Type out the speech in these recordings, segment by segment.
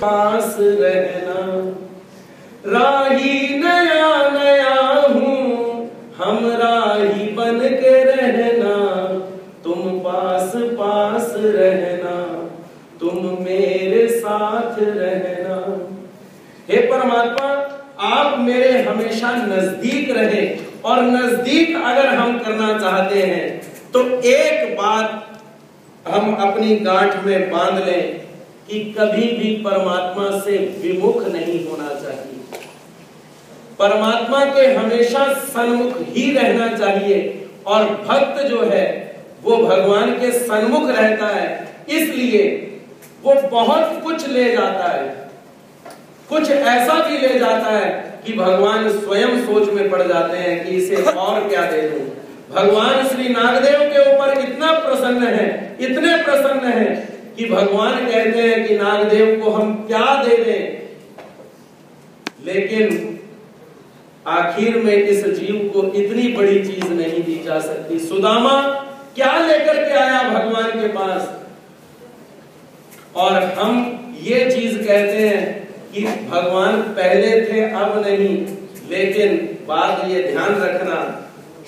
पास रहना, राही नया नया हूँ, हम राही बन के रहना, तुम पास पास रहना, तुम मेरे साथ रहना। हे परमात्मा, आप मेरे हमेशा नजदीक रहे, और नजदीक अगर हम करना चाहते हैं तो एक बात हम अपनी गांठ में बांध लें कि कभी भी परमात्मा से विमुख नहीं होना चाहिए। परमात्मा के हमेशा सन्मुख ही रहना चाहिए, और भक्त जो है वो भगवान के सन्मुख रहता है, इसलिए वो बहुत कुछ ले जाता है। कुछ ऐसा भी ले जाता है कि भगवान स्वयं सोच में पड़ जाते हैं कि इसे और क्या दे दूं। भगवान श्री नागदेव के ऊपर इतना प्रसन्न है, इतने प्रसन्न है कि भगवान कहते हैं कि नागदेव को हम क्या दे दें, लेकिन आखिर में इस जीव को इतनी बड़ी चीज नहीं दी जा सकती। सुदामा क्या लेकर के आया भगवान के पास, और हम ये चीज कहते हैं कि भगवान पहले थे अब नहीं, लेकिन बात ये ध्यान रखना,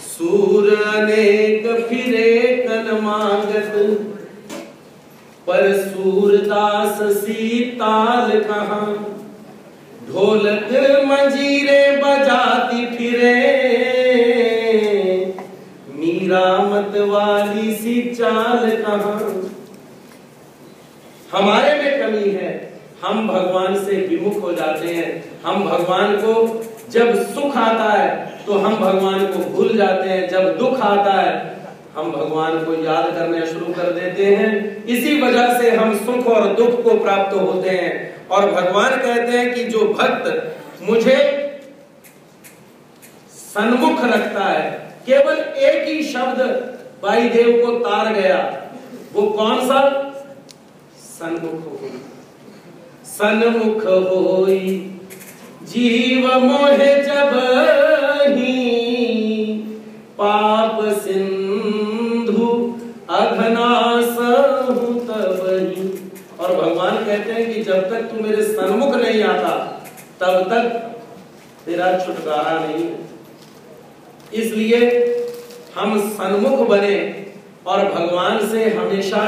सूर अनेक फिरे कन मांगत, पर सूरदास सी ताल कहां, ढोलक मंजीरे बजाती फिरे, मीरा मत वाली सी चाल कहां। हमारे में कमी है, हम भगवान से विमुख हो जाते हैं। हम भगवान को जब सुख आता है तो हम भगवान को भूल जाते हैं, जब दुख आता है हम भगवान को याद करना शुरू कर देते हैं। इसी वजह से हम सुख और दुख को प्राप्त होते हैं। और भगवान कहते हैं कि जो भक्त मुझे सन्मुख रखता है, केवल एक ही शब्द वायुदेव को तार गया, वो कौन सा? सन्मुख होई। सन्मुख होई जीव मोहे जब ही, पाप सिंधु अघनासहु तब ही। और भगवान कहते हैं कि जब तक तू मेरे सन्मुख नहीं आता तब तक तेरा छुटकारा नहीं है। इसलिए हम सन्मुख बने और भगवान से हमेशा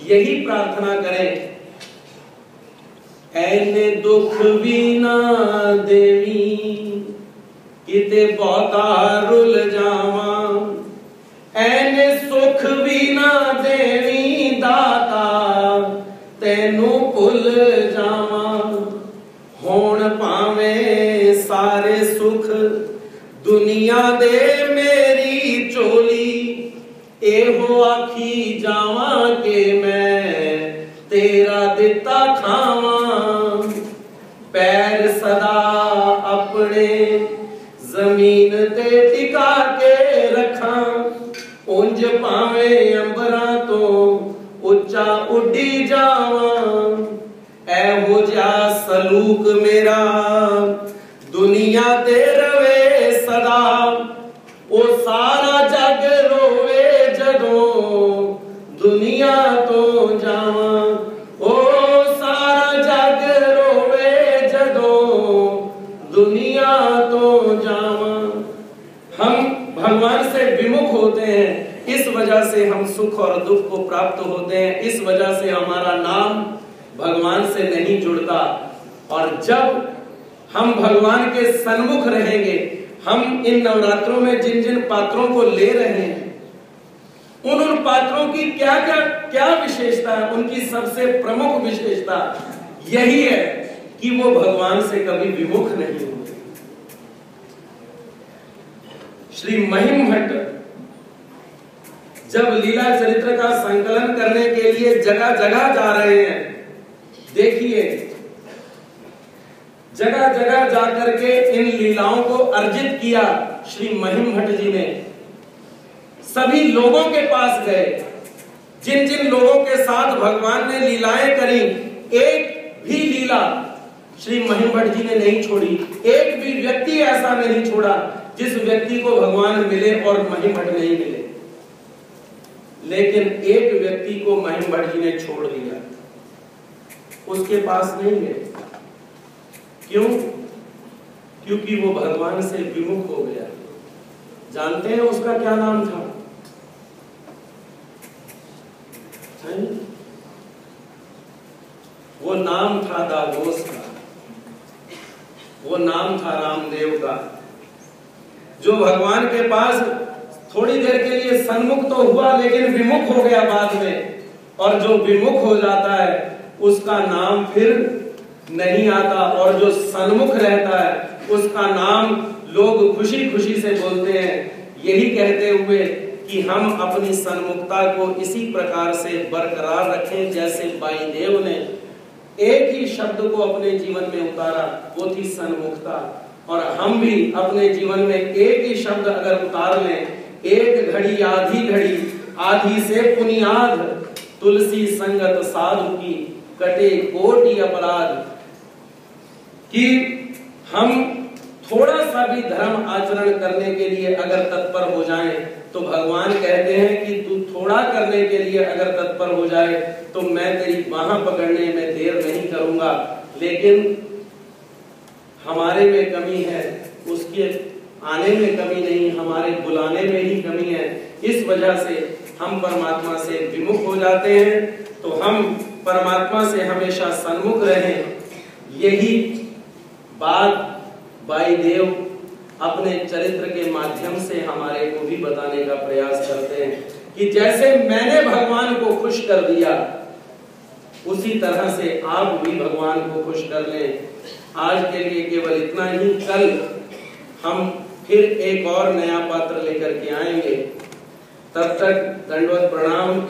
यही प्रार्थना करें, ऐने दुख बीना देवी, किते बहुता रुल जावा, ऐने सुख बीना देवी दाता, तेनू भुल जावा, होण पावे सारे सुख, दुनिया दे मेरी चोली, एहो आखी जावा के मैं तेरा दिता खावा, पैर सदा अपने जमीन ते टिका के रखा, उंज पावे अंबरा तो उच्चा उड़ी जावा, ऐहो जा सलूक मेरा दुनिया ते रवे सदा, ओ सारा जग रोवे जदों दुनिया तो जावा, ओ सारा जग रोवे जदों दुनिया तो जावा। हम भगवान से विमुख होते हैं, इस वजह से हम सुख और दुख को प्राप्त होते हैं, इस वजह से हमारा नाम भगवान से नहीं जुड़ता। और जब हम भगवान के सन्मुख रहेंगे, हम इन नवरात्रों में जिन जिन पात्रों को ले रहे हैं, उन पात्रों की क्या विशेषता है? उनकी सबसे प्रमुख विशेषता यही है कि वो भगवान से कभी विमुख नहीं होते। श्री महिम भट्ट जब लीला चरित्र का संकलन करने के लिए जगह जगह जा रहे हैं, देखिए जगह जगह जाकर के इन लीलाओं को अर्जित किया श्री महिम भट्ट जी ने। सभी लोगों के पास गए, जिन जिन लोगों के साथ भगवान ने लीलाएं करी, एक भी लीला श्री महिम भट्ट जी ने नहीं छोड़ी। एक भी व्यक्ति ऐसा नहीं छोड़ा जिस व्यक्ति को भगवान मिले और महिम भट्ट नहीं मिले। लेकिन एक व्यक्ति को महिम भट्ट जी ने छोड़ दिया। उसके पास नहीं गए। क्यों? क्योंकि वो भगवान से विमुख हो गया। जानते हैं उसका क्या नाम था? वो नाम था दागोस का, वो नाम था रामदेव का। जो भगवान के पास थोड़ी देर के लिए सन्मुख तो हुआ लेकिन विमुख हो गया बाद में, और जो विमुख हो जाता है उसका नाम फिर नहीं आता, और जो सन्मुख रहता है उसका नाम लोग खुशी खुशी से बोलते हैं, यही कहते हुए कि हम अपनी सन्मुखता को इसी प्रकार से बरकरार रखें जैसे वायुदेव ने एक ही शब्द को अपने जीवन में उतारा, वो थी सन्मुखता। और हम भी अपने जीवन में एक ही शब्द अगर उतार लें, एक घड़ी आधी से पुनियाद, तुलसी संगत साधु की कटे कोटि अपराध, कि हम थोड़ा सा भी धर्म आचरण करने के लिए अगर तत्पर हो जाएं, तो भगवान कहते हैं कि तू थोड़ा करने के लिए अगर तत्पर हो जाए तो मैं तेरी बाह पकड़ने में देर नहीं करूंगा। लेकिन हमारे में कमी है, उसके आने में कमी नहीं, हमारे बुलाने में ही कमी है। इस वजह से हम परमात्मा से विमुख हो जाते हैं। तो हम परमात्मा से हमेशा सन्मुख रहें, यही बात वायुदेव अपने चरित्र के माध्यम से हमारे को भी बताने का प्रयास करते हैं कि जैसे मैंने भगवान को खुश कर दिया, उसी तरह से आप भी भगवान को खुश कर लें। आज के लिए केवल इतना ही। कल हम फिर एक और नया पात्र लेकर के आएंगे। तब तक दंडवत प्रणाम।